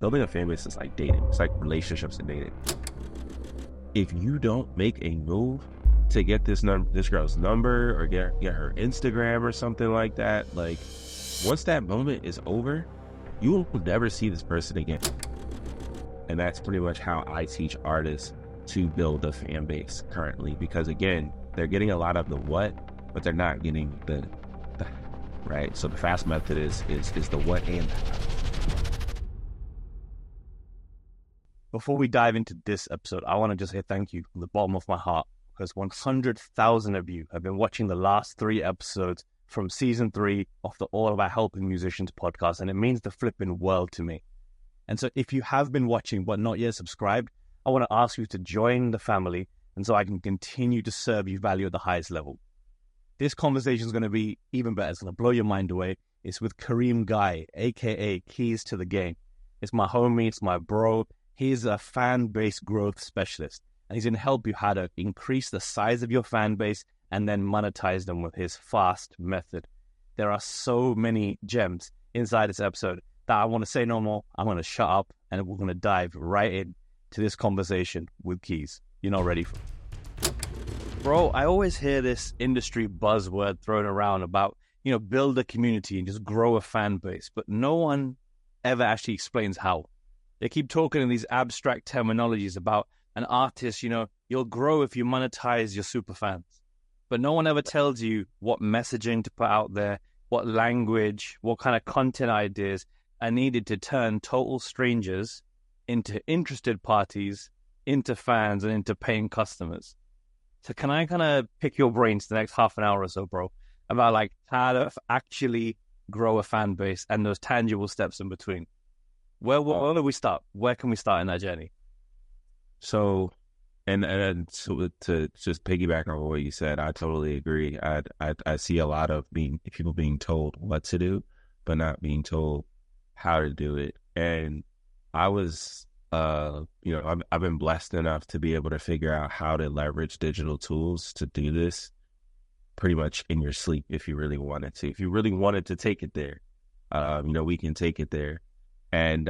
building a fan base is like dating. It's like relationships and dating. If you don't make a move to get this girl's number or get her Instagram or something like that, like once that moment is over, you will never see this person again. And that's pretty much how I teach artists to build a fan base currently, because again, they're getting a lot of the what, but they're not getting the right. So the fast method is the what and the how. Before we dive into this episode, I want to just say thank you from the bottom of my heart, because 100,000 of you have been watching the last 3 episodes from season 3 of the All About Helping Musicians podcast, and it means the flipping world to me. And so if you have been watching but not yet subscribed, I want to ask you to join the family, and so I can continue to serve you value at the highest level. This conversation is going to be even better. It's going to blow your mind away. It's with Kareem Guy, aka Keys to the Game. It's my homie, it's my bro. He's a fan base growth specialist, and he's going to help you how to increase the size of your fan base and then monetize them with his fast method. There are so many gems inside this episode that I want to say no more. I'm going to shut up, and we're going to dive right in to this conversation with Keys. You're not ready for it. Bro, I always hear this industry buzzword thrown around about, build a community and just grow a fan base, but no one ever actually explains how. They keep talking in these abstract terminologies about an artist, you'll grow if you monetize your super fans. But no one ever tells you what messaging to put out there, what language, what kind of content ideas are needed to turn total strangers into interested parties, into fans, and into paying customers. So can I kind of pick your brains the next half an hour or so, bro, about like how to actually grow a fan base and those tangible steps in between? Where do we start? Where can we start in that journey? So, and so to just piggyback on what you said, I totally agree. I see a lot of people being told what to do, but not being told how to do it. And I was, I've been blessed enough to be able to figure out how to leverage digital tools to do this pretty much in your sleep if you really wanted to. If you really wanted to take it there, we can take it there. And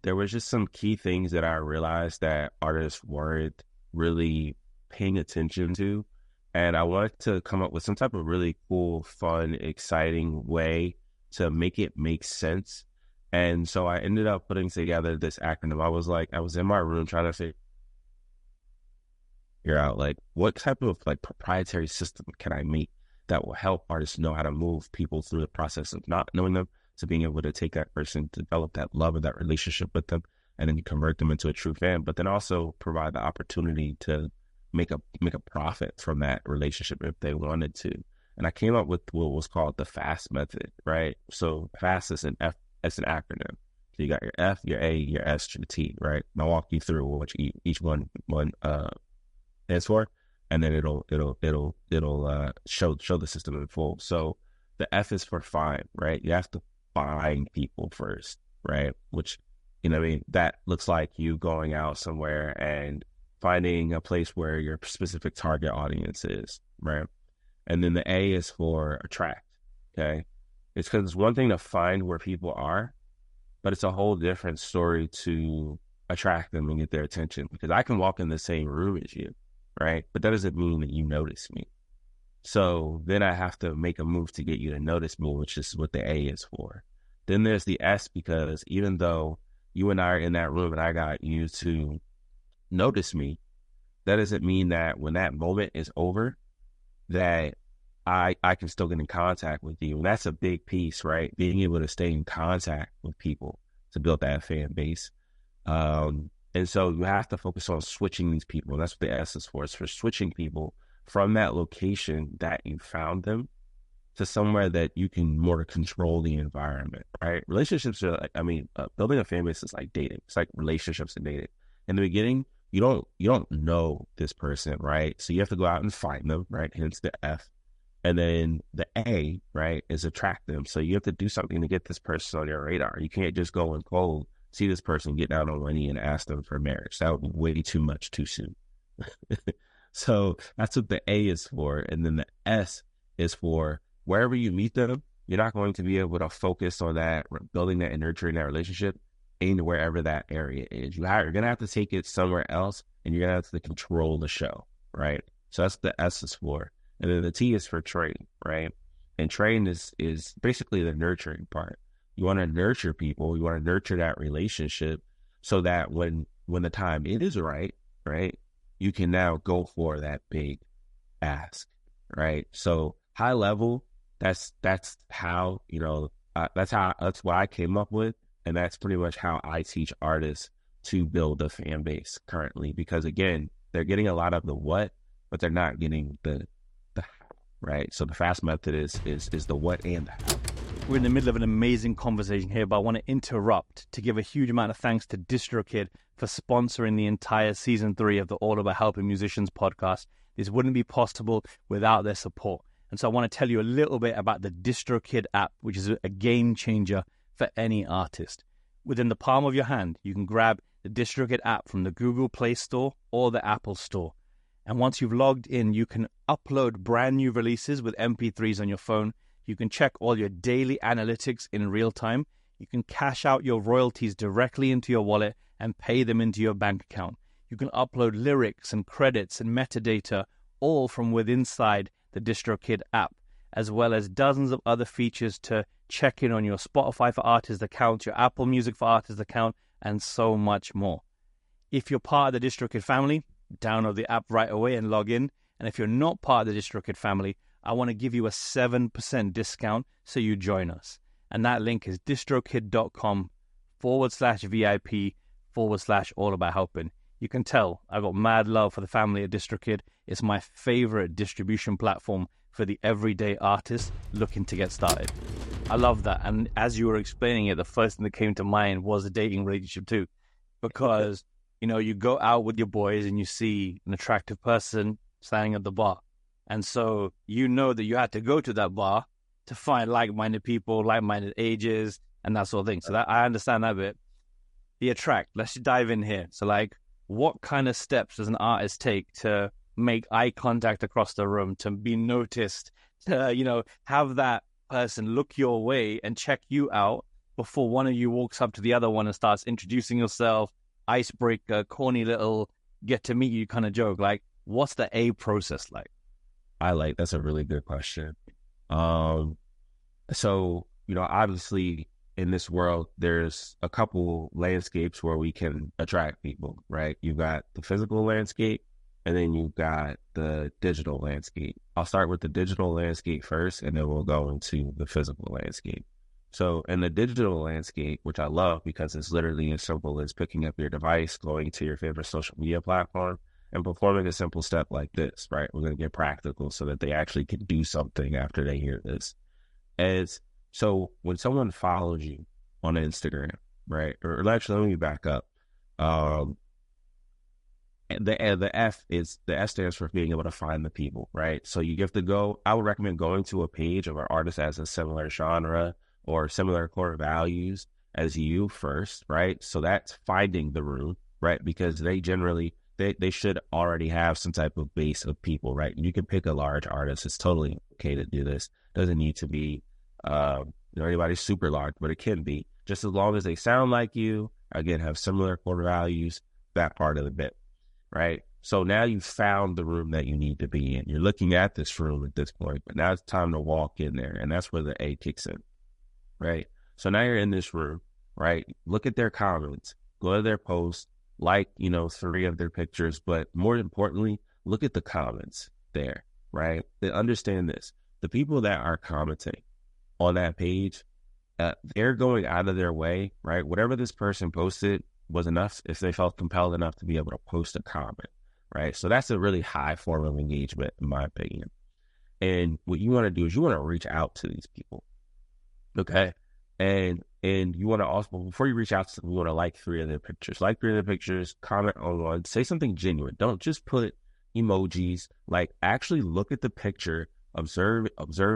there was just some key things that I realized that artists weren't really paying attention to. And I wanted to come up with some type of really cool, fun, exciting way to make it make sense. And so I ended up putting together this acronym. I was in my room trying to figure out like what type of like proprietary system can I make that will help artists know how to move people through the process of not knowing them, to being able to take that person, develop that love of that relationship with them, and then convert them into a true fan, but then also provide the opportunity to make a profit from that relationship if they wanted to. And I came up with what was called the FAST method, right? So FAST is an acronym. So you got your F, your A, your S, your T, right? And I'll walk you through what each one stands for, and then it'll show the system in full. So the F is for find, right? You have to find people first, right? Which, that looks like you going out somewhere and finding a place where your specific target audience is, right? And then the A is for attract, okay? It's because it's one thing to find where people are, but it's a whole different story to attract them and get their attention, because I can walk in the same room as you, right? But that doesn't mean that you notice me. So then I have to make a move to get you to notice me, which is what the A is for. Then there's the S, because even though you and I are in that room and I got you to notice me, that doesn't mean that when that moment is over, that I can still get in contact with you. And that's a big piece, right? Being able to stay in contact with people to build that fan base. And so you have to focus on switching these people. And that's what the S is for. It's for switching people from that location that you found them to somewhere that you can more control the environment, right? Relationships are building a fan base is like dating. It's like relationships and dating. In the beginning, you don't know this person, right? So you have to go out and find them, right? Hence the F. And then the A, right, is attract them. So you have to do something to get this person on your radar. You can't just go and cold see this person, get down on one knee and ask them for marriage. That would be way too much too soon. So that's what the A is for. And then the S is for wherever you meet them, you're not going to be able to focus on that, building that and nurturing that relationship in wherever that area is. You're going to have to take it somewhere else, and you're going to have to control the show, right? So that's the S is for. And then the T is for train, right? And train is basically the nurturing part. You want to nurture people. You want to nurture that relationship so that when the time it is right, you can now go for that big ask, right? So high level, that's how, that's what I came up with. And that's pretty much how I teach artists to build a fan base currently, because again, they're getting a lot of the what, but they're not getting the how, right? So the fast method is the what and the how. We're in the middle of an amazing conversation here, but I want to interrupt to give a huge amount of thanks to DistroKid for sponsoring the entire season 3 of the All About Helping Musicians podcast. This wouldn't be possible without their support. And so I want to tell you a little bit about the DistroKid app, which is a game changer for any artist. Within the palm of your hand, you can grab the DistroKid app from the Google Play Store or the Apple Store. And once you've logged in, you can upload brand new releases with MP3s on your phone. You can check all your daily analytics in real time. You can cash out your royalties directly into your wallet and pay them into your bank account. You can upload lyrics and credits and metadata all from within inside the DistroKid app, as well as dozens of other features to check in on your Spotify for Artists account, your Apple Music for Artists account, and so much more. If you're part of the DistroKid family, download the app right away and log in. And if you're not part of the DistroKid family, I want to give you a 7% discount so you join us. And that link is distrokid.com/VIP/all-about-helping. You can tell I got mad love for the family at DistroKid. It's my favorite distribution platform for the everyday artist looking to get started. I love that. And as you were explaining it, the first thing that came to mind was a dating relationship too. Because, you go out with your boys and you see an attractive person standing at the bar. And so you know that you had to go to that bar to find like-minded people, like-minded ages, and that sort of thing. So that I understand that bit. The attract, let's dive in here. So what kind of steps does an artist take to make eye contact across the room, to be noticed, to, have that person look your way and check you out before one of you walks up to the other one and starts introducing yourself, icebreaker, corny little get to meet you kind of joke? What's the A process like? That's a really good question. So, obviously in this world, there's a couple landscapes where we can attract people, right? You've got the physical landscape, and then you've got the digital landscape. I'll start with the digital landscape first, and then we'll go into the physical landscape. So in the digital landscape, which I love because it's literally as simple as picking up your device, going to your favorite social media platform, and performing a simple step like this, right? We're going to get practical so that they actually can do something after they hear this. So when someone follows you on Instagram, right? Or actually, let me back up. The S stands for being able to find the people, right? So you have to go, I would recommend going to a page of an artist that has a similar genre or similar core values as you first, right? So that's finding the room, right? Because they generally, they should already have some type of base of people, right? You can pick a large artist. It's totally okay to do this. Doesn't need to be anybody super large, but it can be. Just as long as they sound like you, again, have similar core values, that part of the bit, right? So now you've found the room that you need to be in. You're looking at this room at this point, but now it's time to walk in there, and that's where the A kicks in, right? So now you're in this room, right? Look at their comments, go to their posts, 3 of their pictures, but more importantly, look at the comments there, right? They understand this. The people that are commenting on that page, they're going out of their way, right? Whatever this person posted was enough if they felt compelled enough to be able to post a comment, right? So that's a really high form of engagement, in my opinion. And what you want to do is you want to reach out to these people, okay? And you want to also, before you reach out to them, you want to like 3 of their pictures. Like 3 of their pictures, comment on one, say something genuine. Don't just put emojis. Actually look at the picture, observe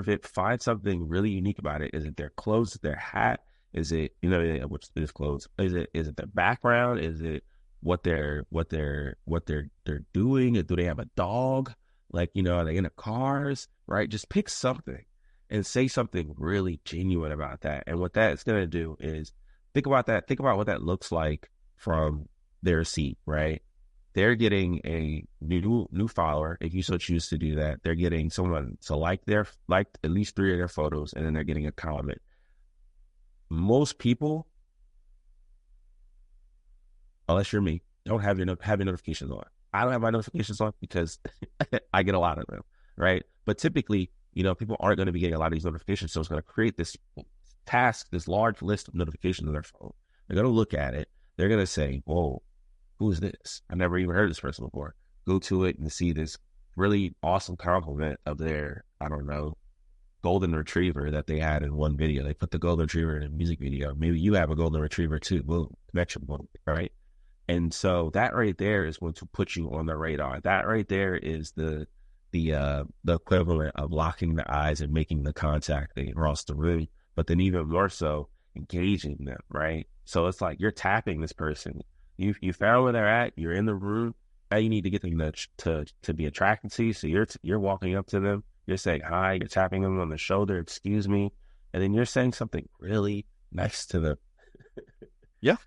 it, find something really unique about it. Is it their clothes, is it their hat? Is it, which is clothes? Is it their background? Is it what they're doing? Do they have a dog? Are they in a cars? Right? Just pick something and say something really genuine about that. And what that is going to do is think about that. Think about what that looks like from their seat, right? They're getting a new follower, if you so choose to do that. They're getting someone to like at least 3 of their photos, and then they're getting a comment. Most people, unless you're me, don't have your notifications on. I don't have my notifications on because I get a lot of them, right? But typically, people aren't going to be getting a lot of these notifications, so it's going to create this large list of notifications on their phone. They're going to look at it. They're going to say, whoa, who is this? I've never even heard of this person before. Go to it and see this really awesome compliment of their, I don't know, golden retriever that they had in one video. They put the golden retriever in a music video. Maybe you have a golden retriever too. Boom, connection, boom, right? And so that right there is going to put you on the radar. That right there is the equivalent of locking the eyes and making the contact across the room, but then even more so engaging them, right? So it's like you're tapping this person. You found where they're at. You're in the room. Now you need to get them to be attracted to you. So you're walking up to them. You're saying hi. You're tapping them on the shoulder. Excuse me, and then you're saying something really nice to them. Yeah,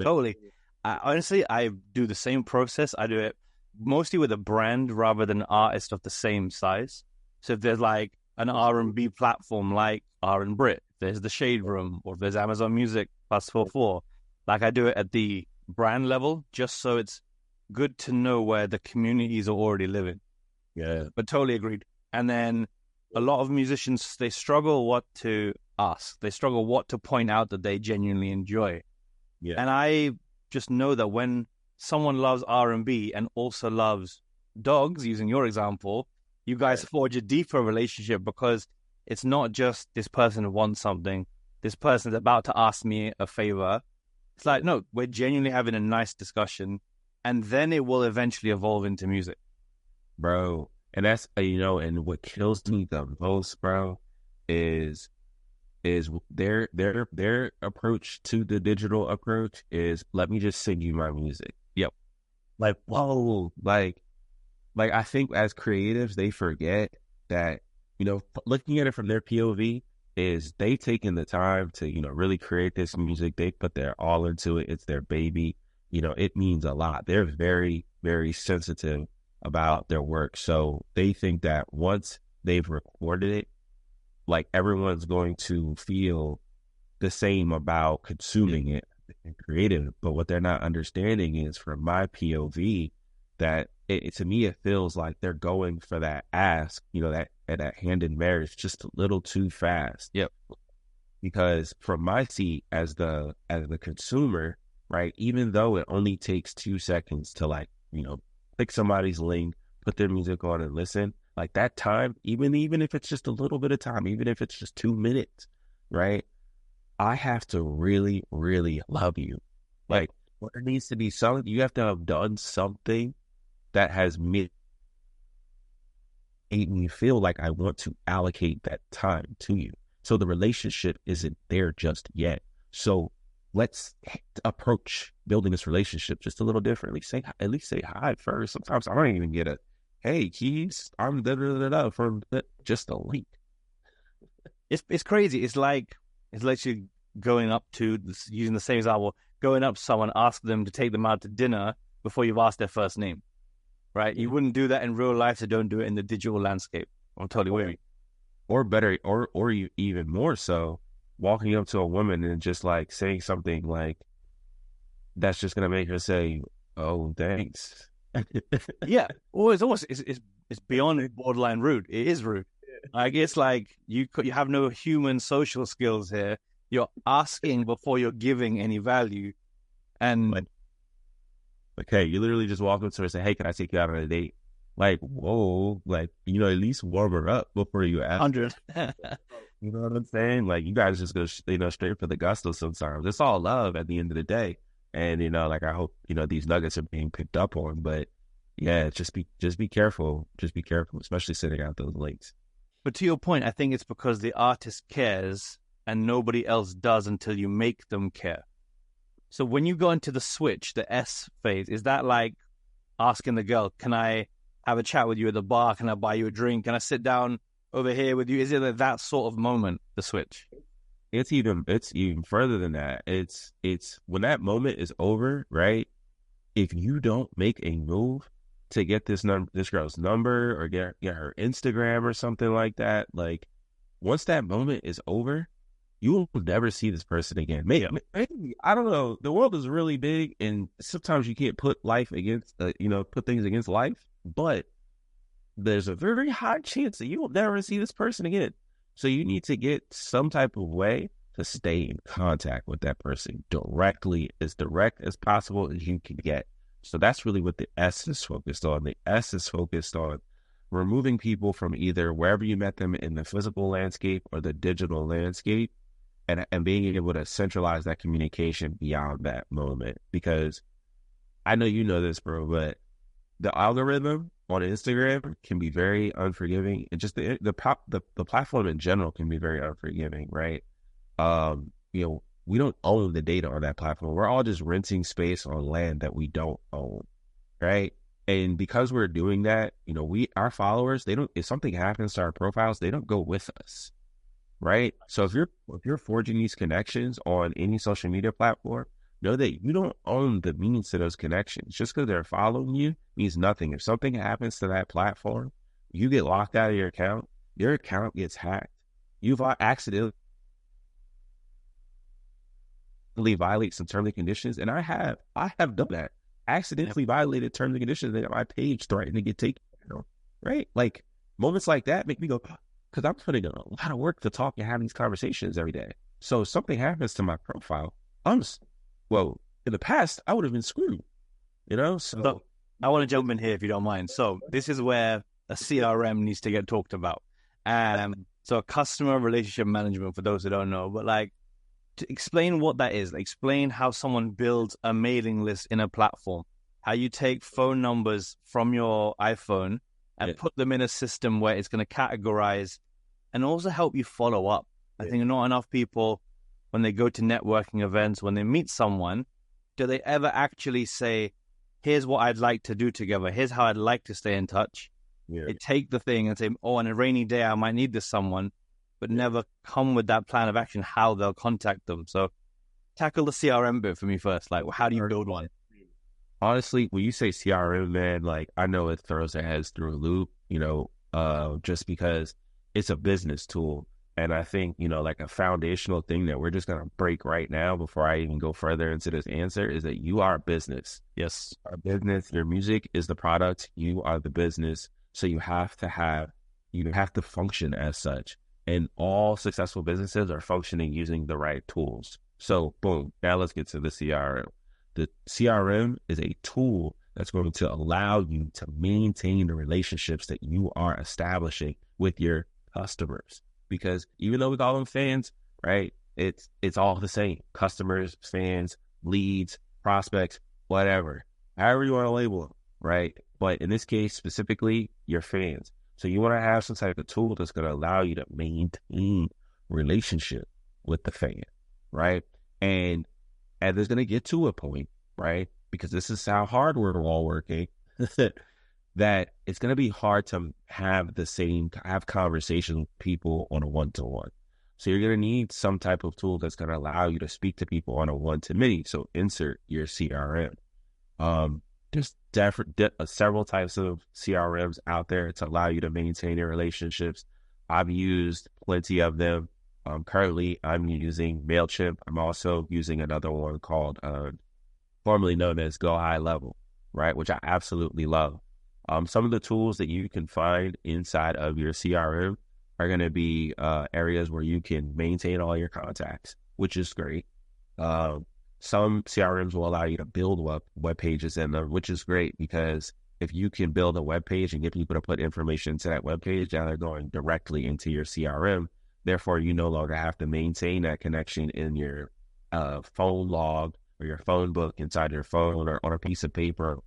totally. Honestly, I do the same process. I do it mostly with a brand rather than an artist of the same size. So if there's like an R&B platform like R&Brit, there's the Shade Room, or if there's Amazon Music +44, like I do it at the brand level, just so it's good to know where the communities are already living. Yeah. But totally agreed. And then a lot of musicians, they struggle what to ask. They struggle what to point out that they genuinely enjoy. Yeah. And I just know that when someone loves R&B and also loves dogs, using your example, you guys forge a deeper relationship, because it's not just this person wants something, this person's about to ask me a favor. It's like, no, we're genuinely having a nice discussion, and then it will eventually evolve into music. Bro, and that's, and what kills me the most, bro, is their approach to the digital approach is, let me just sing you my music. Yep. Like, whoa, like I think as creatives, they forget that, looking at it from their POV is they taking the time to, really create this music. They put their all into it. It's their baby. It means a lot. They're very, very sensitive about their work. So they think that once they've recorded it, like everyone's going to feel the same about consuming it and creating it. But what they're not understanding is, from my POV, that to me, it feels like they're going for that ask, that hand in marriage just a little too fast. Yep. Because from my seat as the consumer, right, even though it only takes 2 seconds to click somebody's link, put their music on and listen, like that time, even if it's just a little bit of time, even if it's just 2 minutes, right? I have to really, really love you. Like, what there needs to be something, you have to have done something that has made me feel like I want to allocate that time to you. So the relationship isn't there just yet. So let's approach building this relationship just a little differently. At least say hi first. Sometimes I don't even get a, hey, Keys, I'm from just a link. It's crazy. It's like, it's literally going up to, using the same example, going up to someone, ask them to take them out to dinner before you've asked their first name, right? You wouldn't do that in real life, so don't do it in the digital landscape. I'm totally with you. Or better, or you even more so, walking up to a woman and just like saying something like that's just gonna make her say, "Oh, thanks." Yeah, or it's almost it's beyond borderline rude. It is rude. Like, it's like you have no human social skills here. You're asking before you're giving any value, and hey, you literally just walk up to her and say, "Hey, can I take you out on a date?" Like, whoa, like, at least warm her up before you ask. 100. You know what I'm saying? Like, you guys just go, straight for the gusto sometimes. It's all love at the end of the day. And, I hope, these nuggets are being picked up on. But yeah, just be careful. Just be careful, especially sending out those links. But to your point, I think it's because the artist cares and nobody else does until you make them care. So when you go into the switch, the S phase, is that like asking the girl, can I have a chat with you at the bar? Can I buy you a drink? Can I sit down over here with you? Is it like that sort of moment, the switch? it's even further than that. It's when that moment is over, right? If you don't make a move to get this girl's number or get her Instagram or something like that, like once that moment is over, you will never see this person again. Maybe I don't know. The world is really big, and sometimes you can't put life against, put things against life. But there's a very high chance that you will never see this person again. So you need to get some type of way to stay in contact with that person directly, as direct as possible as you can get. So that's really what the S is focused on. The S is focused on removing people from either wherever you met them in the physical landscape or the digital landscape, and being able to centralize that communication beyond that moment. Because I know you know this, bro, but the algorithm on Instagram can be very unforgiving, and just the platform in general can be very unforgiving, right? We don't own the data on that platform. We're all just renting space on land that we don't own, right? And because we're doing that, our followers, if something happens to our profiles, they don't go with us, right? So if you're forging these connections on any social media platform, know that you don't own the means to those connections. Just because they're following you means nothing. If something happens to that platform, you get locked out of your account gets hacked. You've accidentally violate some terms and conditions, and I have done that. Accidentally violated terms and conditions that my page threatened to get taken down, right? Like moments like that make me go, because I'm putting in a lot of work to talk and have these conversations every day. So if something happens to my profile, in the past I would have been screwed, So I want to jump in here if you don't mind. So this is where a CRM needs to get talked about. So customer relationship management, for those who don't know, but like, to explain what that is, explain how someone builds a mailing list in a platform, how you take phone numbers from your iPhone and put them in a system where it's going to categorize and also help you follow up. I think not enough people, when they go to networking events, when they meet someone, do they ever actually say, here's what I'd like to do together. Here's how I'd like to stay in touch. They take the thing and say, on a rainy day, I might need this someone, but never come with that plan of action, how they'll contact them. So tackle the CRM bit for me first. Like, how do you build one? Honestly, when you say CRM, man, like I know it throws their heads through a loop, just because it's a business tool. And I think, like a foundational thing that we're just going to break right now before I even go further into this answer is that you are a business. Yes. Our business, your music is the product. You are the business. So you have to function as such. And all successful businesses are functioning using the right tools. So boom, now let's get to the CRM. The CRM is a tool that's going to allow you to maintain the relationships that you are establishing with your customers. Because even though we call them fans, right, it's all the same. Customers, fans, leads, prospects, whatever. However you want to label them, right? But in this case, specifically, your fans. So you want to have some type of tool that's going to allow you to maintain relationship with the fan, right? And there's going to get to a point, right? Because this is how hard we're all working, that it's going to be hard to have conversations with people on a one-to-one. So you're going to need some type of tool that's going to allow you to speak to people on a one-to-many. So insert your CRM. There's several types of CRMs out there to allow you to maintain your relationships. I've used plenty of them. Currently, I'm using MailChimp. I'm also using another one called, formerly known as Go High Level, right? Which I absolutely love. Some of the tools that you can find inside of your CRM are going to be areas where you can maintain all your contacts, which is great. Some CRMs will allow you to build web pages in them, which is great because if you can build a web page and get people to put information into that web page, now they're going directly into your CRM. Therefore, you no longer have to maintain that connection in your phone log or your phone book inside your phone or on a piece of paper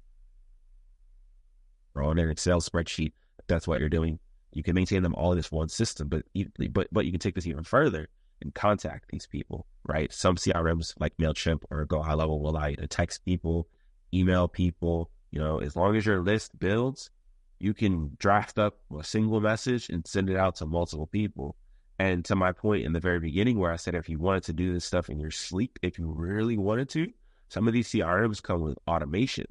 or on an Excel spreadsheet. If that's what you're doing, you can maintain them all in this one system. But you can take this even further and contact these people, right? Some CRMs like MailChimp or Go High Level will allow you to text people, email people. As long as your list builds, you can draft up a single message and send it out to multiple people. And to my point in the very beginning where I said, if you wanted to do this stuff in your sleep, if you really wanted to, some of these CRMs come with automation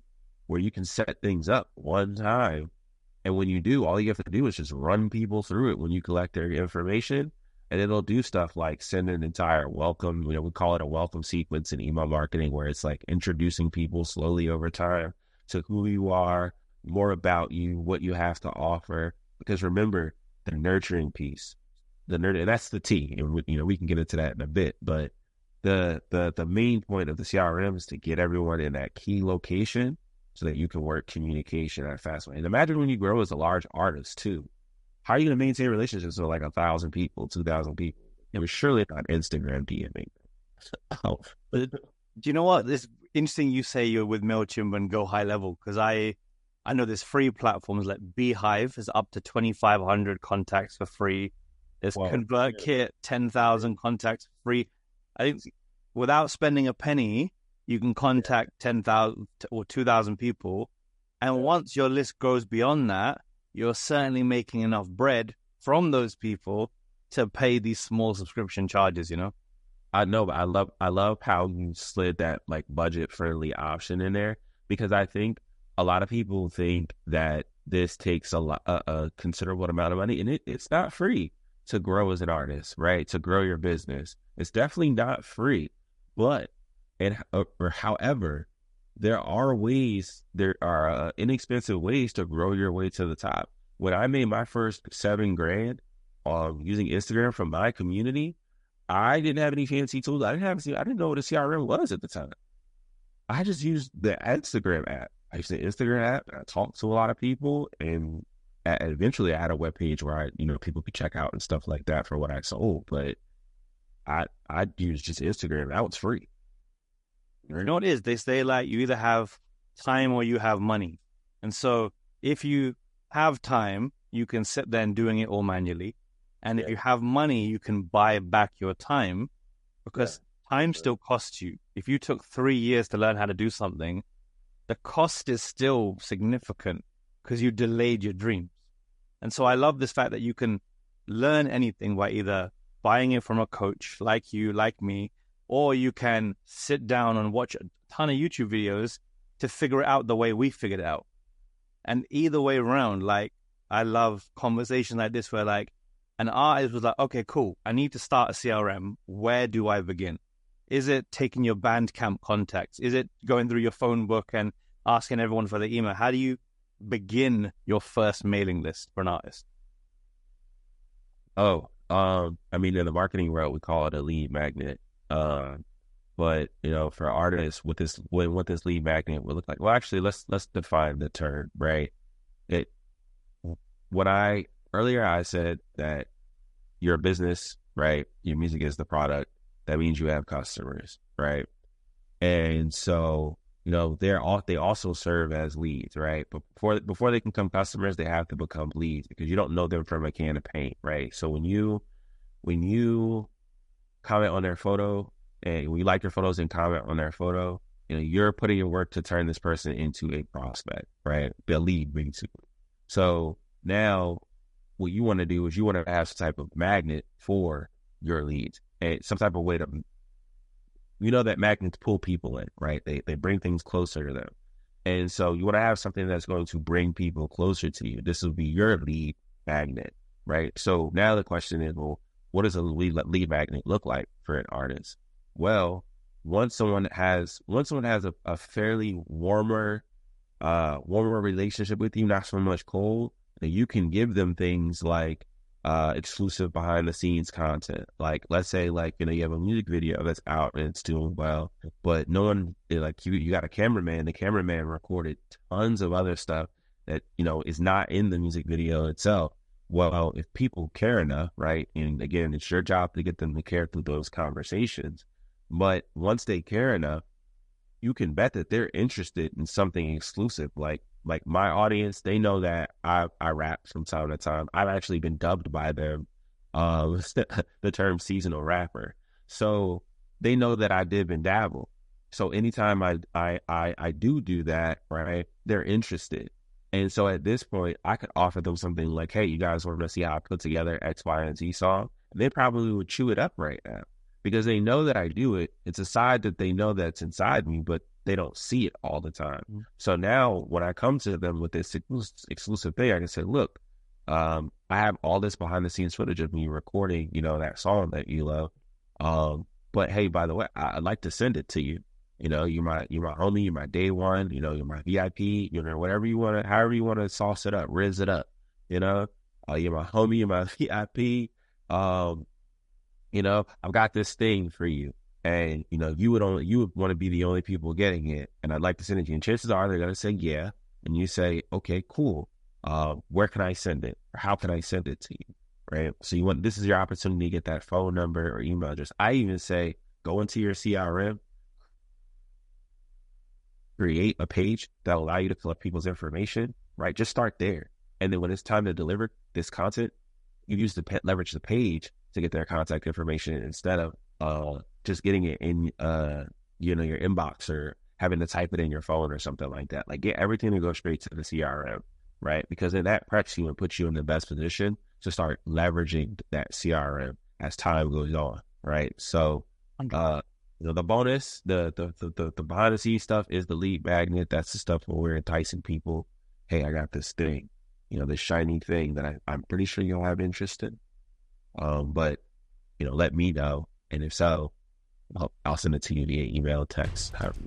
where you can set things up one time. And when you do, all you have to do is just run people through it when you collect their information. And it'll do stuff like send an entire welcome, we call it a welcome sequence in email marketing, where it's like introducing people slowly over time to who you are, more about you, what you have to offer. Because remember, the nurturing piece, and that's the T. And we can get into that in a bit. But the main point of the CRM is to get everyone in that key location so that you can work communication at a fast way. And imagine when you grow as a large artist too. How are you going to maintain relationships with like 1,000 people, 2,000 people? It was surely not Instagram DMing. Oh, but do you know what? It's interesting you say you're with MailChimp and go high level, because I know there's free platforms like Beehive is up to 2,500 contacts for free. There's ConvertKit, 10,000 contacts free. I think without spending a penny, you can contact 10,000 or 2,000 people. And once your list goes beyond that, you're certainly making enough bread from those people to pay these small subscription charges, I know, but I love how you slid that like budget friendly option in there, because I think a lot of people think that this takes a considerable amount of money, and it's not free to grow as an artist, right? To grow your business. It's definitely not free, but however, there are inexpensive ways to grow your way to the top. When I made my first $7,000 using Instagram from my community, I didn't have any fancy tools. I didn't know what a CRM was at the time. I just used the Instagram app. I used the Instagram app. I talked to a lot of people, and eventually I had a webpage where people could check out and stuff like that for what I sold. But I used just Instagram. That was free. You know what it is? They say like you either have time or you have money. And so if you have time, you can sit there and doing it all manually. And if you have money, you can buy back your time, because time still costs you. If you took 3 years to learn how to do something, the cost is still significant because you delayed your dreams. And so I love this fact that you can learn anything by either buying it from a coach like you, like me, or you can sit down and watch a ton of YouTube videos to figure it out the way we figured it out. And either way around, like, I love conversations like this where like an artist was like, okay, cool, I need to start a CRM. Where do I begin? Is it taking your Bandcamp contacts? Is it going through your phone book and asking everyone for their email? How do you begin your first mailing list for an artist? In the marketing world, we call it a lead magnet. But for artists, what this lead magnet would look like. Well, actually, let's define the term, right? Earlier I said that you're a business, right? Your music is the product. That means you have customers, right? And so, they also serve as leads, right? But before they can become customers, they have to become leads, because you don't know them from a can of paint, right? So when you comment on their photo, and when you like their photos and comment on their photo, you're putting in work to turn this person into a prospect, right? The lead, basically. So now what you want to do is you want to have some type of magnet for your leads, and some type of way to, that magnets pull people in, right? They bring things closer to them. And so you want to have something that's going to bring people closer to you. This will be your lead magnet, right? So now the question is, well, what does a lead magnet look like for an artist? Well, once someone has a fairly warmer relationship with you, not so much cold, then you can give them things like exclusive behind the scenes content. Like, let's say, like, you have a music video that's out and it's doing well, but no one, like, you got a cameraman. The cameraman recorded tons of other stuff that is not in the music video itself. Well, if people care enough, right? And again, it's your job to get them to care through those conversations. But once they care enough, you can bet that they're interested in something exclusive. Like my audience, they know that I rap from time to time. I've actually been dubbed by them the term seasonal rapper. So they know that I dib and dabble. So anytime I do that, right, they're interested. And so at this point, I could offer them something like, hey, you guys want to see how I put together X, Y, and Z song? And they probably would chew it up right now because they know that I do it. It's a side that they know that's inside me, but they don't see it all the time. Mm-hmm. So now when I come to them with this exclusive thing, I can say, look, I have all this behind the scenes footage of me recording, that song that you love. But hey, by the way, I'd like to send it to you. You're my homie, you're my day one, you're my VIP, whatever you want to, however you want to sauce it up, rizz it up, you're my homie, you're my VIP. I've got this thing for you. And, you would want to be the only people getting it. And I'd like to send it to you. And chances are they're going to say, yeah. And you say, okay, cool. Where can I send it? Or how can I send it to you? Right. So this is your opportunity to get that phone number or email address. I even say, go into your CRM, create a page that will allow you to collect people's information, right? Just start there. And then when it's time to deliver this content, you leverage the page to get their contact information instead of just getting it in your inbox or having to type it in your phone or something like that. Like, get everything to go straight to the CRM, right? Because then that preps you and puts you in the best position to start leveraging that CRM as time goes on, right? So the bonus, the behind the scenes stuff is the lead magnet. That's the stuff where we're enticing people. Hey, I got this thing, this shiny thing that I'm pretty sure you'll have interest in. But let me know, and if so, I'll send it to you via email, text, however.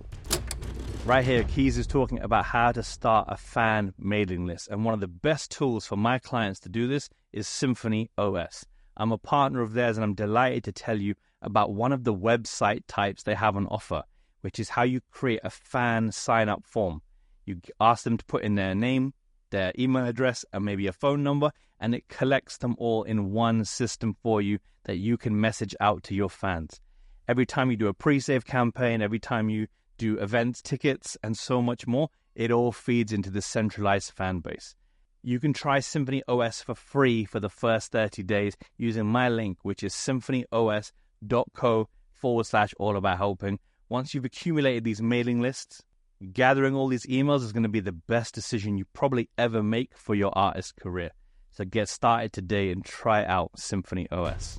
Right here, Keys is talking about how to start a fan mailing list, and one of the best tools for my clients to do this is SymphonyOS. I'm a partner of theirs, and I'm delighted to tell you about one of the website types they have on offer, which is how you create a fan sign-up form. You ask them to put in their name, their email address, and maybe a phone number, and it collects them all in one system for you that you can message out to your fans. Every time you do a pre-save campaign, every time you do events, tickets, and so much more, it all feeds into the centralized fan base. You can try SymphonyOS for free for the first 30 days using my link, which is symphonyos.co/allabouthelping. Once you've accumulated these mailing lists, gathering all these emails is going to be the best decision you probably ever make for your artist career. So get started today and try out SymphonyOS.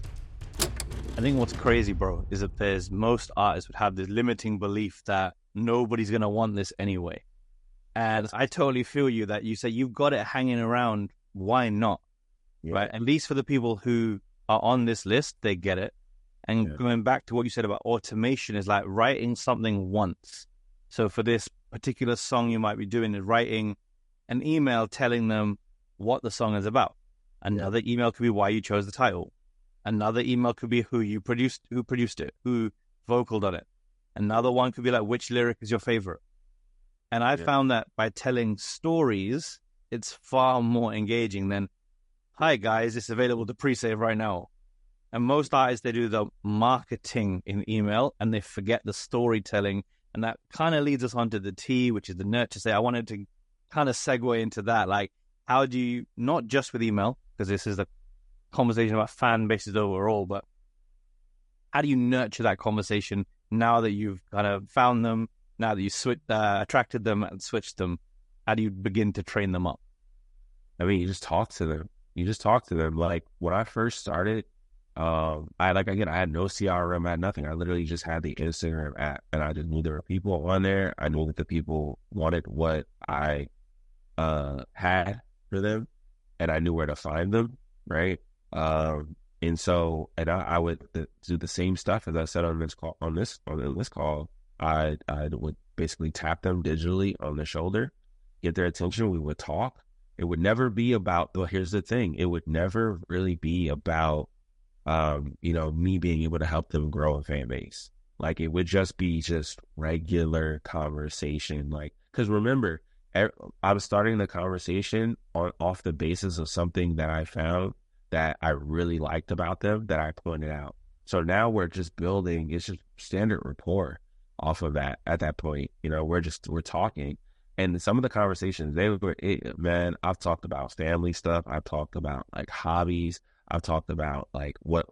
I think what's crazy, bro, is that most artists would have this limiting belief that nobody's going to want this anyway. And I totally feel you that you say you've got it hanging around. Why not? Yeah. Right? At least for the people who are on this list, they get it. And going back to what you said about automation is like writing something once. So for this particular song you might be doing is writing an email telling them what the song is about. Another email could be why you chose the title. Another email could be who produced it, who vocaled on it. Another one could be like which lyric is your favorite. And I found that by telling stories, it's far more engaging than, hi guys, it's available to pre-save right now. And most artists, they do the marketing in email and they forget the storytelling. And that kind of leads us on to the T, which is the nurture. Say, I wanted to kind of segue into that. Like, how do you, not just with email, because this is the conversation about fan bases overall, but how do you nurture that conversation now that you've kind of found them, now that you attracted them and switched them? How do you begin to train them up? I mean, you just talk to them. Like when I first started, I had no CRM, I had nothing. I literally just had the Instagram app, and I just knew there were people on there. I knew that the people wanted what I had for them, and I knew where to find them, right? And I would do the same stuff as I said on this call. I would basically tap them digitally on the shoulder, get their attention. We would talk. It would never be about. Well, here's the thing. It would never really be about me being able to help them grow a fan base. Like, it would just be regular conversation. Like, because remember, I was starting the conversation off the basis of something that I found that I really liked about them that I pointed out. So now we're just building, it's just standard rapport off of that at that point. We're talking. And some of the conversations, I've talked about family stuff. I've talked about like hobbies. I've talked about like what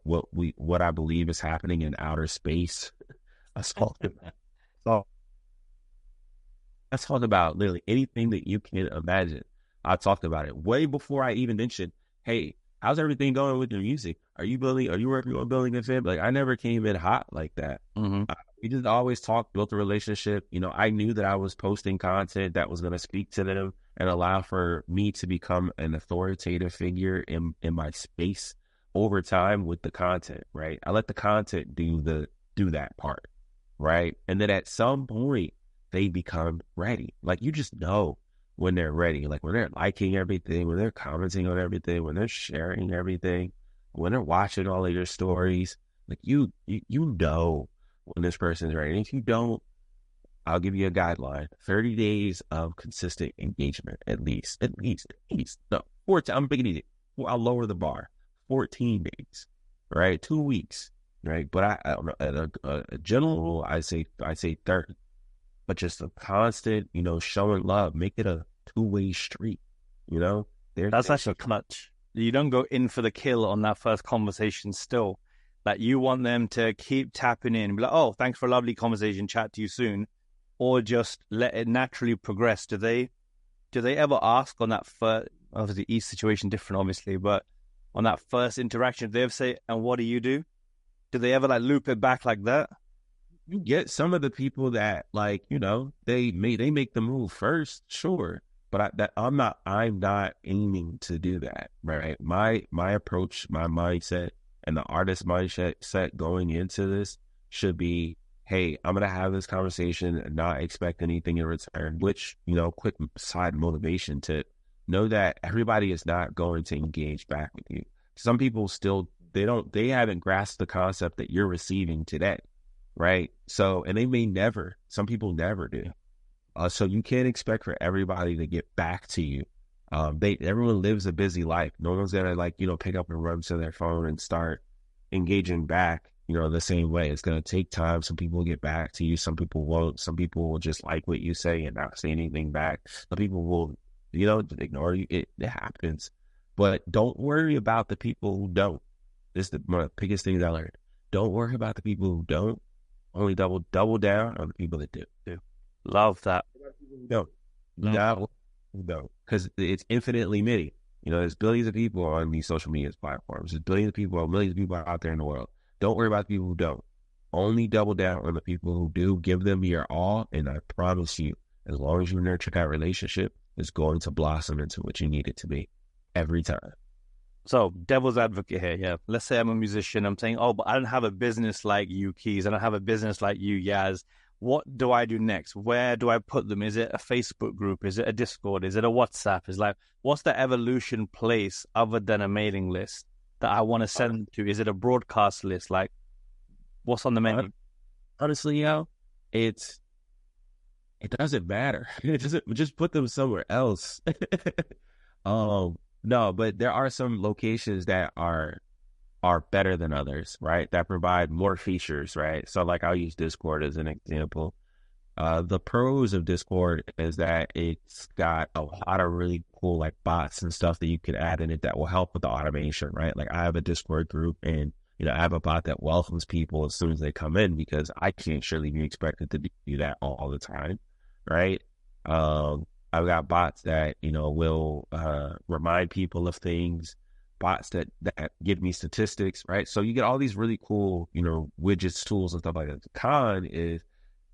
I believe is happening in outer space. Let's talk about literally anything that you can imagine. I talked about it way before I even mentioned, hey, how's everything going with your music? Are you working on building a fan? Like, I never came in hot like that. We just always talked, built a relationship. You know, I knew that I was posting content that was going to speak to them and allow for me to become an authoritative figure in my space over time with the content, right? I let the content do that part, right? And then at some point, they become ready. Like, you just know when they're ready, like when they're liking everything, when they're commenting on everything, when they're sharing everything, when they're watching all of your stories, like you know when this person's ready. And if you don't, I'll give you a guideline: 30 days of consistent engagement, at least. No, 14. I'm making it easy. I'll lower the bar. 14 days, right? 2 weeks, right? But I don't know. At a general rule, I say 30. But just a constant, you know, showing love, make it a two-way street, you know? That's actually clutch. You don't go in for the kill on that first conversation still. Like, you want them to keep tapping in and be like, oh, thanks for a lovely conversation, chat to you soon. Or just let it naturally progress. Do they ever ask on that first, obviously each situation different, obviously, but on that first interaction, do they ever say, and what do you do? Do they ever like loop it back like that? You get some of the people that, like, you know, they make the move first, sure. But I'm not aiming to do that, right? My approach, my mindset, and the artist mindset going into this should be, hey, I'm going to have this conversation and not expect anything in return, which, you know, quick side motivation tip, know that everybody is not going to engage back with you. Some people still, they haven't grasped the concept that you're receiving today, right? So, and some people never do. So you can't expect for everybody to get back to you. Everyone lives a busy life. No one's going to, like, you know, pick up and run to their phone and start engaging back, you know, the same way. It's going to take time. Some people will get back to you. Some people won't. Some people will just like what you say and not say anything back. Some people will, you know, ignore you. It happens. But don't worry about the people who don't. This is one of the biggest things I learned. Don't worry about the people who don't. Only double down on the people that do. Love that. No, because it's infinitely many. You know, there's billions of people on these social media platforms. There's billions of people, millions of people out there in the world. Don't worry about the people who don't. Only double down on the people who do. Give them your all, and I promise you, as long as you nurture that relationship, it's going to blossom into what you need it to be every time. So, devil's advocate here, yeah. Let's say I'm a musician. I'm saying, oh, but I don't have a business like you, Keys. I don't have a business like you, Yaz. What do I do next? Where do I put them? Is it a Facebook group? Is it a Discord? Is it a WhatsApp? Is like, what's the evolution place other than a mailing list that I want to send them to? Is it a broadcast list? Like, what's on the menu? Honestly, it doesn't matter. It doesn't, just put them somewhere else. No, but there are some locations that are better than others, right? That provide more features, right? So, like, I'll use Discord as an example. The pros of Discord is that it's got a lot of really cool, like, bots and stuff that you can add in it that will help with the automation, right? Like, I have a Discord group, and, you know, I have a bot that welcomes people as soon as they come in, because I can't surely be expected to do that all the time, right? I've got bots that, you know, will remind people of things, bots that give me statistics, right? So you get all these really cool, you know, widgets, tools, and stuff like that. The con is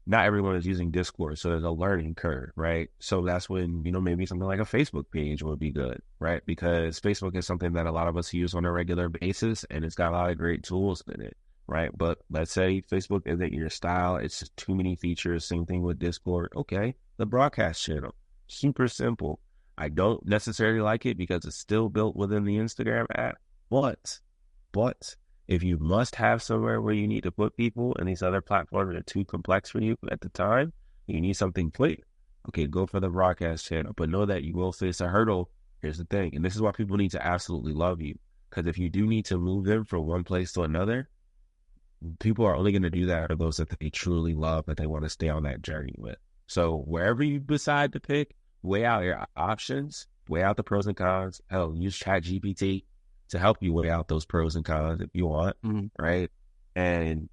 not everyone is using Discord, so there's a learning curve, right? So that's when, you know, maybe something like a Facebook page would be good, right? Because Facebook is something that a lot of us use on a regular basis, and it's got a lot of great tools in it, right? But let's say Facebook isn't your style, it's just too many features. Same thing with Discord. Okay, the broadcast channel, super simple. I don't necessarily like it because it's still built within the Instagram app, but if you must have somewhere where you need to put people and these other platforms are too complex for you at the time, you need something quick, okay, go for the broadcast channel. But know that you will face a hurdle. Here's the thing, and this is why people need to absolutely love you, because if you do need to move them from one place to another, people are only going to do that to those that they truly love, that they want to stay on that journey with. So wherever you decide to pick, weigh out your options, weigh out the pros and cons. Hell, use ChatGPT to help you weigh out those pros and cons if you want, right? And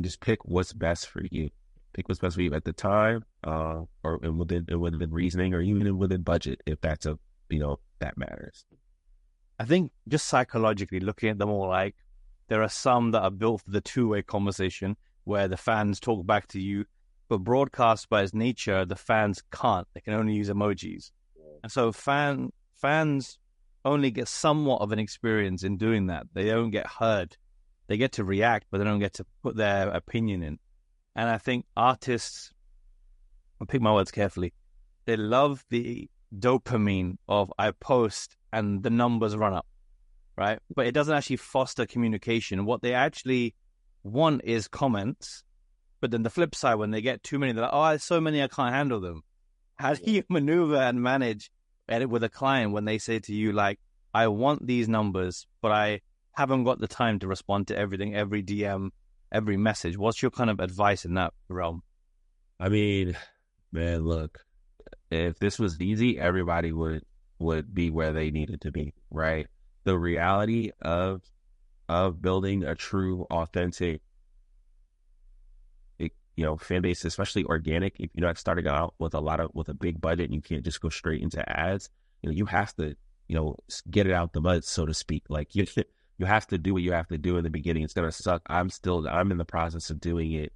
just pick what's best for you. Pick what's best for you at the time, or within reasoning, or even within budget, if that's that matters. I think just psychologically looking at them all, like there are some that are built for the two-way conversation where the fans talk back to you, but broadcast by its nature, the fans can't. They can only use emojis. And so fans only get somewhat of an experience in doing that. They don't get heard. They get to react, but they don't get to put their opinion in. And I think artists, I'll pick my words carefully, they love the dopamine of I post and the numbers run up, right? But it doesn't actually foster communication. What they actually want is comments. But then the flip side, when they get too many, they're like, oh, there's so many, I can't handle them. How do you maneuver and manage it with a client when they say to you, like, I want these numbers, but I haven't got the time to respond to everything, every DM, every message? What's your kind of advice in that realm? I mean, man, look, if this was easy, everybody would be where they needed to be, right? The reality of building a true, authentic, fan base, especially organic, if you're not starting out with a big budget and you can't just go straight into ads, you have to, get it out the mud, so to speak. Like you have to do what you have to do in the beginning. It's going to suck. I'm in the process of doing it.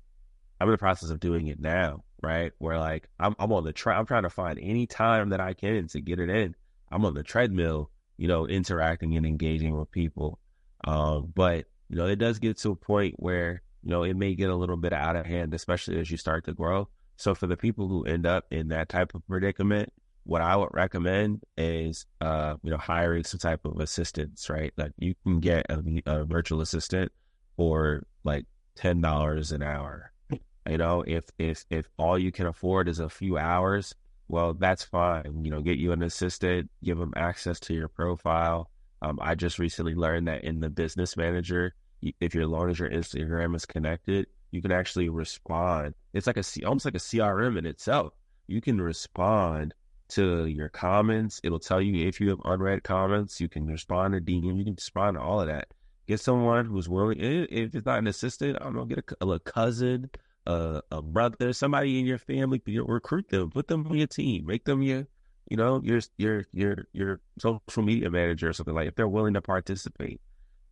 I'm in the process of doing it now, right? Where like, I'm on the I'm trying to find any time that I can to get it in. I'm on the treadmill, interacting and engaging with people. But, it does get to a point where, it may get a little bit out of hand, especially as you start to grow. So for the people who end up in that type of predicament, what I would recommend is, hiring some type of assistance, right? Like you can get a virtual assistant for like $10 an hour. If all you can afford is a few hours, well, that's fine. Get you an assistant, give them access to your profile. I just recently learned that in the business manager, if as long as your Instagram is connected, you can actually respond. It's like almost like a CRM in itself. You can respond to your comments. It'll tell you if you have unread comments. You can respond to DM. You can respond to all of that. Get someone who's willing. If it's not an assistant, I don't know, get a cousin, a brother, somebody in your family. Recruit them, put them on your team, make them your social media manager or something like. If they're willing to participate,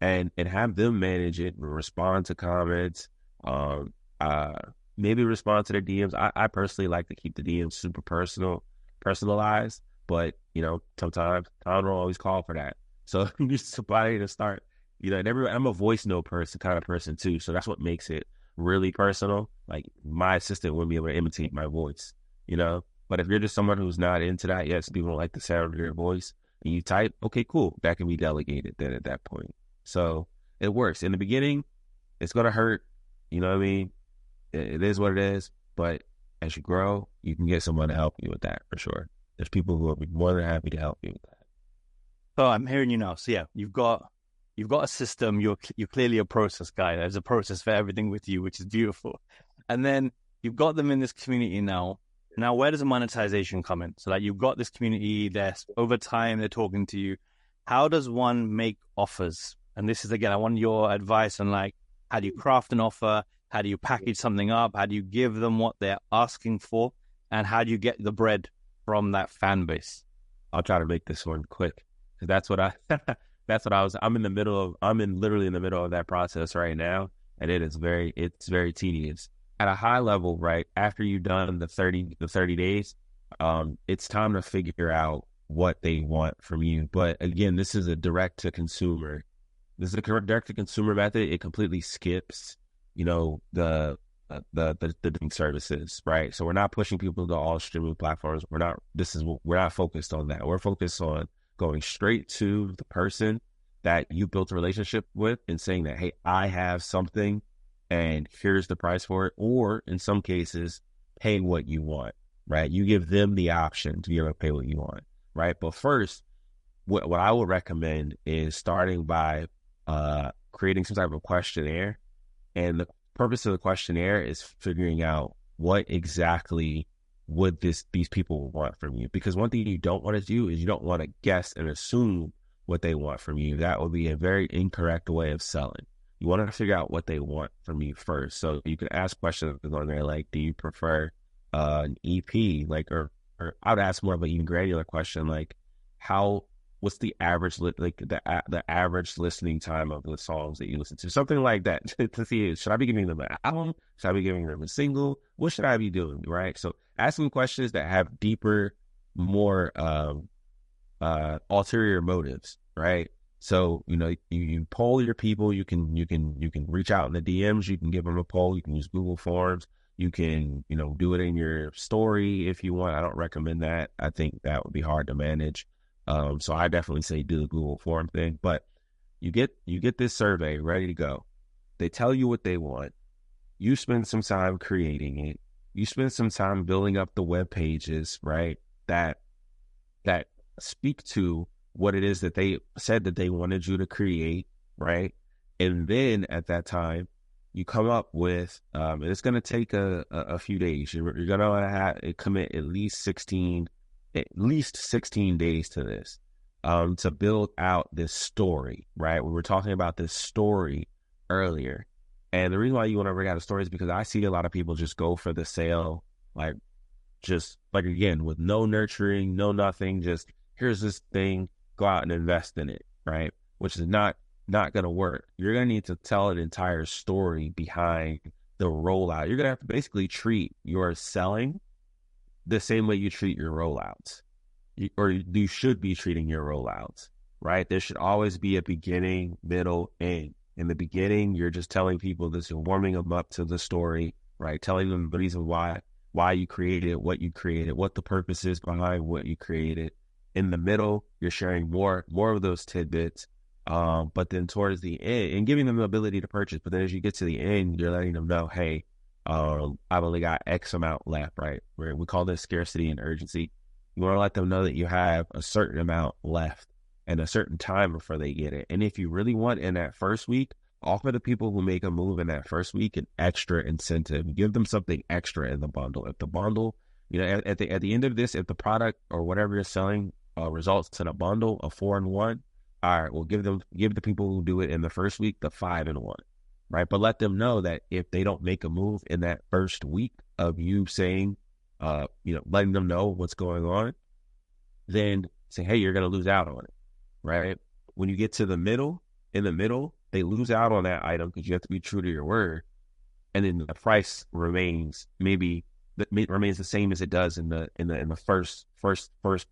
and have them manage it, respond to comments, maybe respond to their DMs. I personally like to keep the DMs super personalized, but sometimes time don't always call for that. So just somebody to start, and I'm a voice note kind of person too. So that's what makes it really personal. Like my assistant wouldn't be able to imitate my voice, but if you're just someone who's not into that, yes, people don't like the sound of your voice, and you type, okay, cool. That can be delegated then at that point. So it works. In the beginning, it's going to hurt. You know what I mean? It is what it is. But as you grow, you can get someone to help you with that for sure. There's people who will be more than happy to help you with that. So I'm hearing you now. So yeah, you've got a system. You're clearly a process guy. There's a process for everything with you, which is beautiful. And then you've got them in this community now. Now, where does the monetization come in? So like you've got this community there. Over time, they're talking to you. How does one make offers? And this is, again, I want your advice on like, how do you craft an offer? How do you package something up? How do you give them what they're asking for? And how do you get the bread from that fan base? I'll try to make this one quick, because that's what I'm literally in the middle of that process right now. And it's very tedious. At a high level, right, after you've done the 30 days, it's time to figure out what they want from you. But again, this is a direct to consumer. This is a direct to consumer method. It completely skips, the services, right? So we're not pushing people to all streaming platforms. We're not focused on that. We're focused on going straight to the person that you built a relationship with and saying that, hey, I have something and here's the price for it. Or in some cases, pay what you want, right? You give them the option to be able to pay what you want, right? But first, what I would recommend is starting by creating some type of questionnaire. And the purpose of the questionnaire is figuring out what exactly would these people want from you. Because one thing you don't want to do is you don't want to guess and assume what they want from you. That would be a very incorrect way of selling. You want to figure out what they want from you first. So you can ask questions on there like, do you prefer an EP? Like, or I would ask more of an even granular question like, what's the average the average listening time of the songs that you listen to, something like that, to see, should I be giving them an album, should I be giving them a single, what should I be doing, right? So ask them questions that have deeper, more ulterior motives, right? So you poll your people. You can reach out in the DMs. You can give them a poll. You can use Google Forms. You can do it in your story if you want. I don't recommend that. I think that would be hard to manage. So I definitely say do the Google Form thing. But you get this survey ready to go. They tell you what they want. You spend some time creating it. You spend some time building up the web pages, right? That speak to what it is that they said that they wanted you to create, right? And then at that time, you come up with, and it's going to take a few days. You're going to have to commit at least 16 days to this, to build out this story, right? We were talking about this story earlier. And the reason why you want to bring out a story is because I see a lot of people just go for the sale, again, with no nurturing, no nothing, just here's this thing, go out and invest in it, right? Which is not going to work. You're going to need to tell an entire story behind the rollout. You're going to have to basically treat your selling the same way you treat your rollouts, or you should be treating your rollouts, right? There should always be a beginning, middle, end. In the beginning, you're just telling people this, you're warming them up to the story, right? Telling them the reason why you created it, what you created, what the purpose is behind what you created. In the middle, you're sharing more of those tidbits. But then towards the end, and giving them the ability to purchase. But then as you get to the end, you're letting them know, hey, I've only got X amount left, right? We call this scarcity and urgency. You want to let them know that you have a certain amount left and a certain time before they get it. And if you really want in that first week, offer the people who make a move in that first week an extra incentive. Give them something extra in the bundle. If the bundle, at the end of this, if the product or whatever you're selling results in a bundle of 4-in-1, all right, well, give the people who do it in the first week the 5-in-1, right? But let them know that if they don't make a move in that first week of you saying, letting them know what's going on, then say, hey, you're going to lose out on it, right? When you get to in the middle, they lose out on that item because you have to be true to your word, and then the price remains the same as it does in the first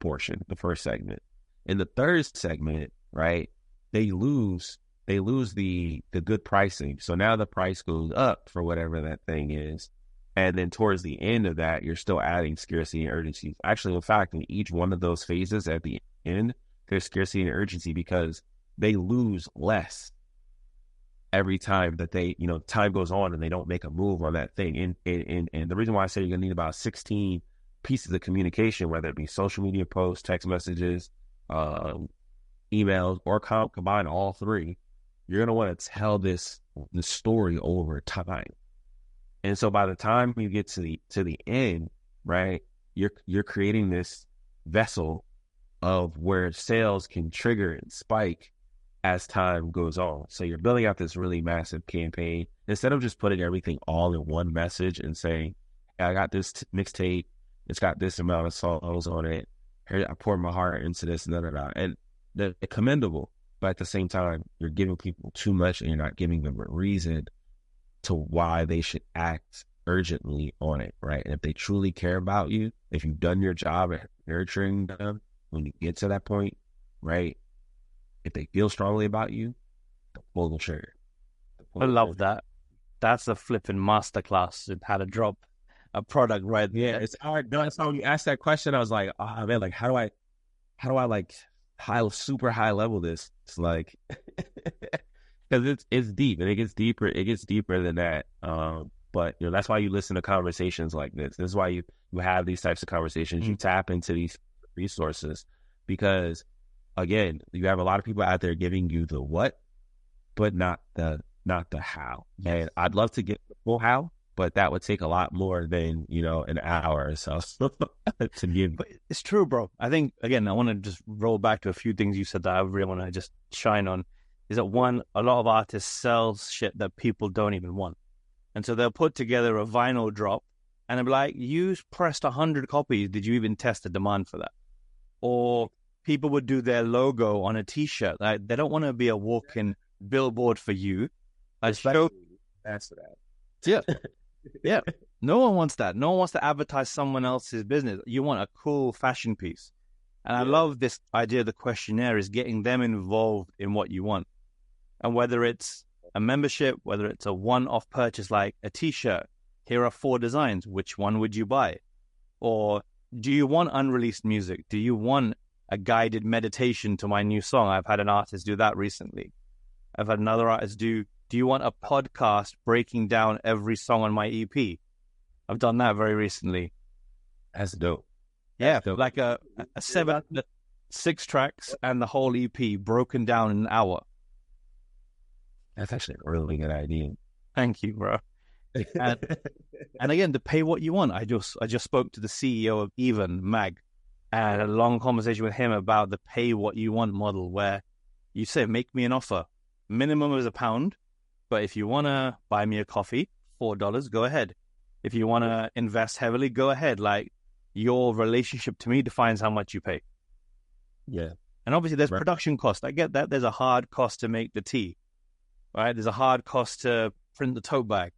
portion, the first segment. In the third segment, right, they lose the good pricing. So now the price goes up for whatever that thing is. And then towards the end of that, you're still adding scarcity and urgency. Actually, in fact, in each one of those phases at the end, there's scarcity and urgency because they lose less every time that they, time goes on and they don't make a move on that thing. And the reason why I say you're going to need about 16 pieces of communication, whether it be social media posts, text messages, emails, or combine all three, you're going to want to tell the story over time. And so by the time you get to the end, right, you're creating this vessel of where sales can trigger and spike as time goes on. So you're building out this really massive campaign instead of just putting everything all in one message and saying, I got this mixtape, it's got this amount of songs on it, here, I poured my heart into this, and they're commendable. But at the same time, you're giving people too much and you're not giving them a reason to why they should act urgently on it, right? And if they truly care about you, if you've done your job at nurturing them, when you get to that point, right, if they feel strongly about you, they'll pull the trigger. I love that. That's a flipping masterclass in how to drop a product right there. Yeah, it's hard. No, that's how you asked that question. I was like, oh man, like how do I like super high level this? It's like because it's deep and it gets deeper than that. But that's why you listen to conversations like this. This is why you have these types of conversations. You tap into these resources because, again, you have a lot of people out there giving you the what, but not the how. And I'd love to get the full how, but that would take a lot more than an hour or so to give. But it's true, bro. I think, again, I want to just roll back to a few things you said that I really want to just shine on. Is that one, a lot of artists sell shit that people don't even want. And so they'll put together a vinyl drop and they'll be like, you pressed 100 copies. Did you even test the demand for that? Or people would do their logo on a T-shirt. Like, they don't want to be a walking billboard for you. That's for that. Yeah. Yeah. No one wants that. No one wants to advertise someone else's business. You want a cool fashion piece. And I love this idea of the questionnaire is getting them involved in what you want. And whether it's a membership, whether it's a one-off purchase like a T-shirt, here are 4 designs. Which one would you buy? Or do you want unreleased music? Do you want a guided meditation to my new song? I've had an artist do that recently. I've had another artist do you want a podcast breaking down every song on my EP? I've done that very recently. That's dope. Yeah, like a 6 tracks and the whole EP broken down in an hour. That's actually a really good idea. Thank you, bro. And again, to pay what you want. I just spoke to the CEO of Even Mag and had a long conversation with him about the pay what you want model, where you say, make me an offer. Minimum is £1, but if you want to buy me a coffee, $4, go ahead. If you want to invest heavily, go ahead. Like, your relationship to me defines how much you pay. Yeah. And obviously there's production cost. I get that. There's a hard cost to make the tea, right? There's a hard cost to print the tote bag.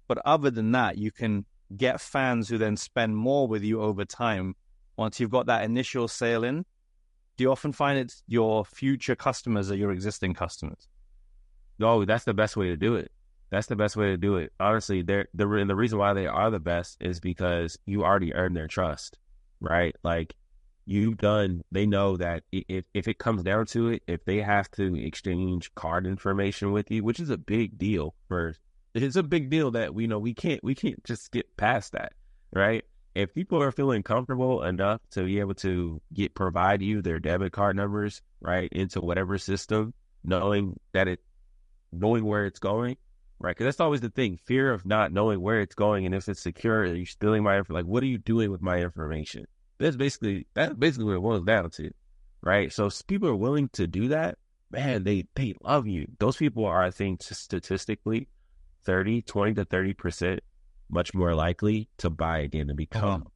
But other than that, you can get fans who then spend more with you over time. Once you've got that initial sale in, do you often find it's your future customers or your existing customers? No, that's the best way to do it. That's the best way to do it. Honestly, the reason why they are the best is because you already earned their trust, right? Like, they know that if it comes down to it, if they have to exchange card information with you, which is a big deal it's a big deal that we can't just skip past that, right? If people are feeling comfortable enough to be able to provide you their debit card numbers, right, into whatever system, knowing where it's going, right? Because that's always the thing, fear of not knowing where it's going and if it's secure. Are you stealing my information? Like, what are you doing with my information? That's basically what it boils down to, right? So people are willing to do that. Man, they love you. Those people are, I think, statistically 20 to 30% much more likely to buy again and become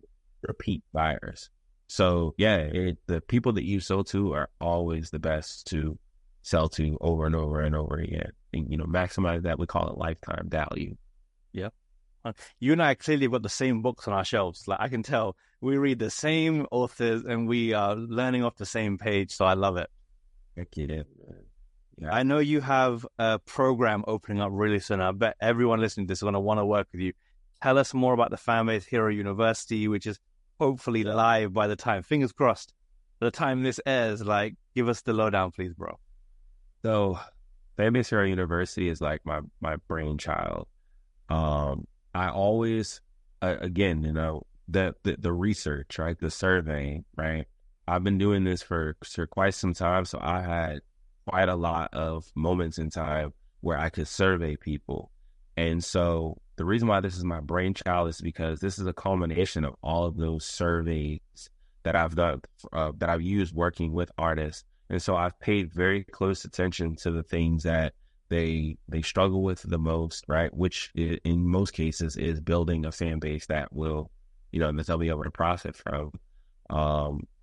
repeat buyers. So yeah, the people that you sell to are always the best to sell to over and over and over again. And, maximize that. We call it lifetime value. Yeah. You and I clearly have got the same books on our shelves. Like, I can tell we read the same authors and we are learning off the same page. So I love it. Heck yeah. Yeah. I know you have a program opening up really soon. I bet everyone listening to this is going to want to work with you. Tell us more about the Fanbase Hero University, which is hopefully live by the time, fingers crossed, by the time this airs. Like, give us the lowdown, please, bro. So Fanbase Hero University is like my brainchild. I always, again, the research, right? The surveying, right? I've been doing this for quite some time. So I had quite a lot of moments in time where I could survey people. And so the reason why this is my brainchild is because this is a culmination of all of those surveys that I've done, that I've used working with artists. And so I've paid very close attention to the things that they struggle with the most, right? Which in most cases is building a fan base that will, that they'll be able to profit from.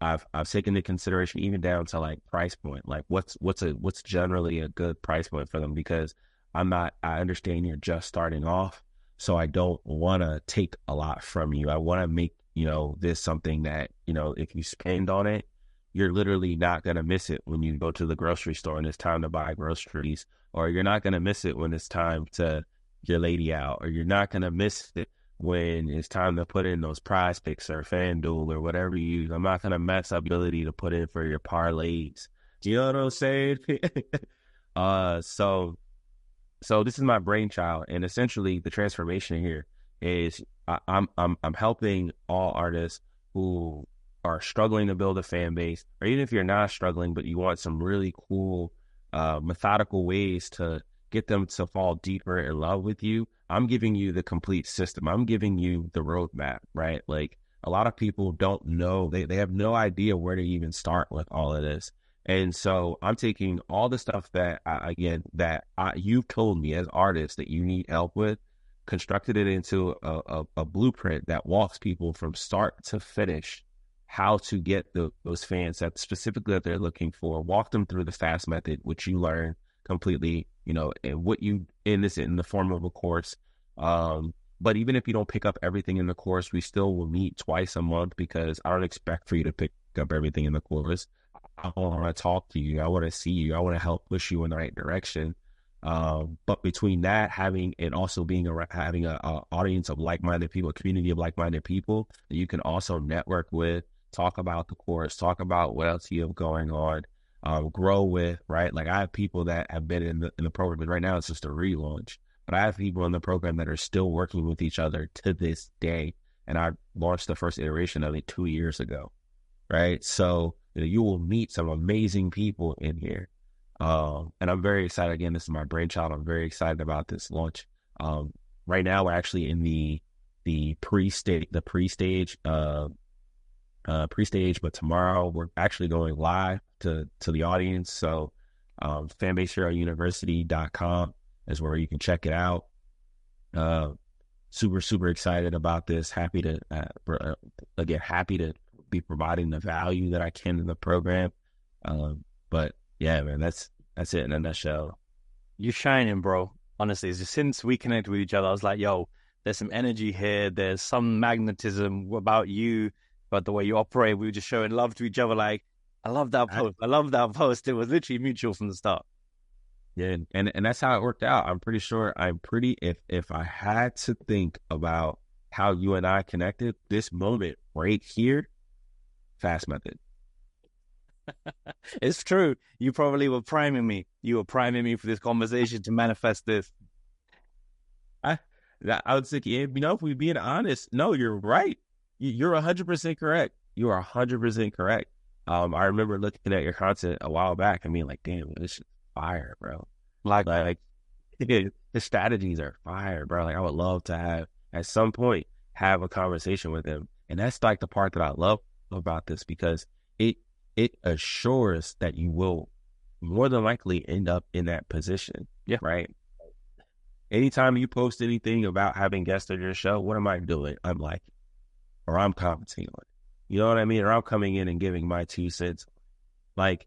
I've taken into consideration even down to like price point, like what's generally a good price point for them, because I understand you're just starting off, so I don't want to take a lot from you. I want to make, this something that, if you spend on it, you're literally not going to miss it when you go to the grocery store and it's time to buy groceries, or you're not going to miss it when it's time to get your lady out, or you're not going to miss it when it's time to put in those prize picks or FanDuel or whatever you use. I'm not going to mess up ability to put in for your parlays. You know what I'm saying? So this is my brainchild, and essentially the transformation here is I'm helping all artists who are struggling to build a fan base, or even if you're not struggling, but you want some really cool, methodical ways to get them to fall deeper in love with you. I'm giving you the complete system. I'm giving you the roadmap, right? Like, a lot of people don't know, they have no idea where to even start with all of this. And so I'm taking all the stuff that you've told me as artists that you need help with, constructed it into a blueprint that walks people from start to finish, how to get those fans that specifically that they're looking for, walk them through the fast method, which you learn completely, and what you in the form of a course. But even if you don't pick up everything in the course, we still will meet twice a month, because I don't expect for you to pick up everything in the course. I want to talk to you. I want to see you. I want to help push you in the right direction. But between that, having an audience of like-minded people, a community of like-minded people that you can also network with, talk about the course, talk about what else you have going on, grow with, right? Like, I have people that have been in the program, and right now it's just a relaunch, but I have people in the program that are still working with each other to this day. And I launched the first iteration of it 2 years ago, right? So you will meet some amazing people in here. And I'm very excited. Again, this is my brainchild. I'm very excited about this launch. Right now we're actually in the pre-stage, but tomorrow we're actually going live to the audience. So, fanbaseherouniversity.com is where you can check it out. Super, super excited about this. Happy to be providing the value that I can in the program. But yeah, man, that's it in a nutshell. You're shining, bro. Honestly, since we connected with each other, I was like, yo, there's some energy here. There's some magnetism about you, about the way you operate. We were just showing love to each other. Like, I love that post. I love that post. It was literally mutual from the start. Yeah, and that's how it worked out. If I had to think about how you and I connected, this moment right here, fast method. It's true. You probably were priming me. You were priming me for this conversation to manifest this. I would say, if we're being honest, no, you're right. You're 100% correct. You are 100% correct. I remember looking at your content a while back and being like, damn, this is fire, bro. Like the strategies are fire, bro. Like, I would love to at some point have a conversation with him. And that's like the part that I love about this, because it assures that you will more than likely end up in that position. Yeah. Right. Anytime you post anything about having guests on your show, what am I doing? I'm like, or I'm commenting on it. You know what I mean? Or I'm coming in and giving my 2 cents. Like,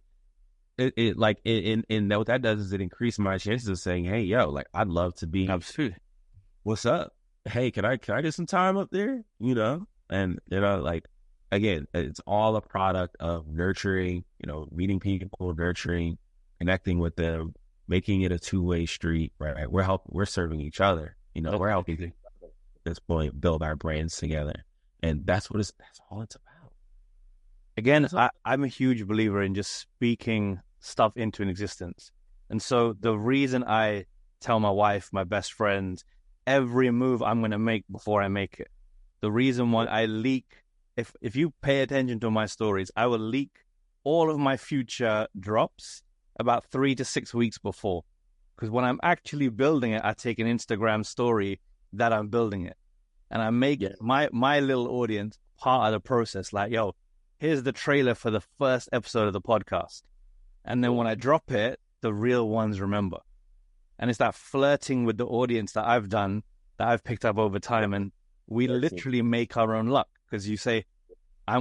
and what that does is it increases my chances of saying, hey, yo, like, I'd love to be. Absolutely. What's up? Hey, can I get some time up there? And like, again, it's all a product of nurturing, meeting people, nurturing, connecting with them, making it a two-way street, right? We're serving each other, we're helping at this point build our brands together. And that's all it's about. Again, I'm a huge believer in just speaking stuff into an existence. And so the reason I tell my wife, my best friend, every move I'm going to make before I make it, the reason why I leak, if you pay attention to my stories, I will leak all of my future drops about 3 to 6 weeks before. Because when I'm actually building it, I take an Instagram story that I'm building it. And I make my little audience part of the process. Like, yo, here's the trailer for the first episode of the podcast. And then when I drop it, the real ones remember. And it's that flirting with the audience that I've done, that I've picked up over time. And we literally make our own luck. Because you say, I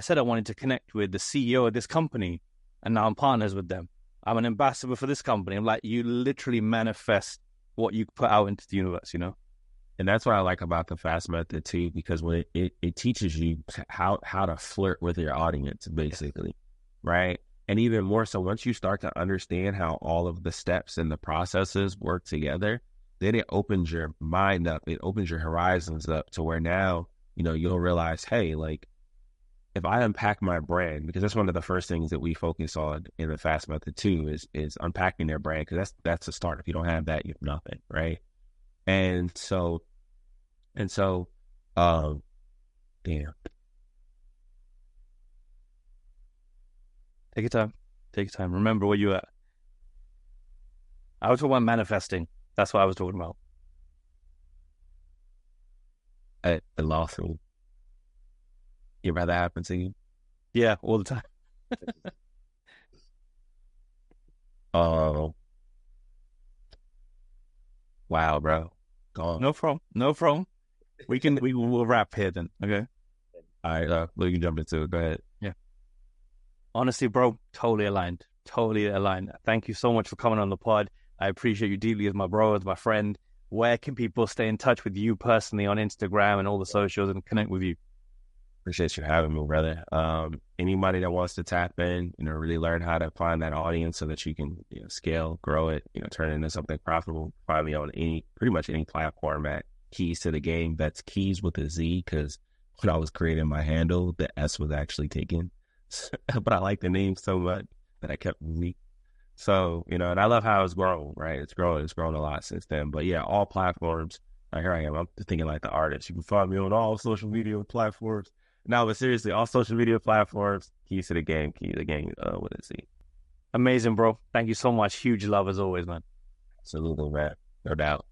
said I wanted to connect with the CEO of this company, and now I'm partners with them. I'm an ambassador for this company. I'm like, you literally manifest what you put out into the universe, And that's what I like about the fast method too, because when it teaches you how to flirt with your audience, basically, right? And even more so, once you start to understand how all of the steps and the processes work together, then it opens your mind up. It opens your horizons up to where now, you'll realize, hey, like, if I unpack my brand, because that's one of the first things that we focus on in the fast method too, is unpacking their brand, because that's the start. If you don't have that, you have nothing, right? And so, damn. Take your time. Remember where you're at. I was talking about manifesting. That's what I was talking about. I lost me. You ever had that happen to you? Yeah, all the time. Oh, wow, bro. Gone. No problem. We will wrap here then. Okay. All right, you can jump into it. Go ahead. Yeah. Honestly, bro, totally aligned. Totally aligned. Thank you so much for coming on the pod. I appreciate you deeply as my bro, as my friend. Where can people stay in touch with you personally on Instagram and all the socials and connect with you? Appreciate you having me, brother. Anybody that wants to tap in, really learn how to find that audience so that you can, scale, grow it, turn it into something profitable. Find me on pretty much any platform at Keys to the Game. That's Keys with a Z, because when I was creating my handle, the S was actually taken. But I like the name so much that I kept Z. So, and I love how it's grown, right? It's grown a lot since then. But yeah, all platforms. Here I am. I'm thinking like the artist. You can find me on all social media platforms. No, but seriously, all social media platforms, Keys to the Game, Key to the Game, with a Z. Amazing, bro. Thank you so much. Huge love as always, man. Absolutely, man. No doubt.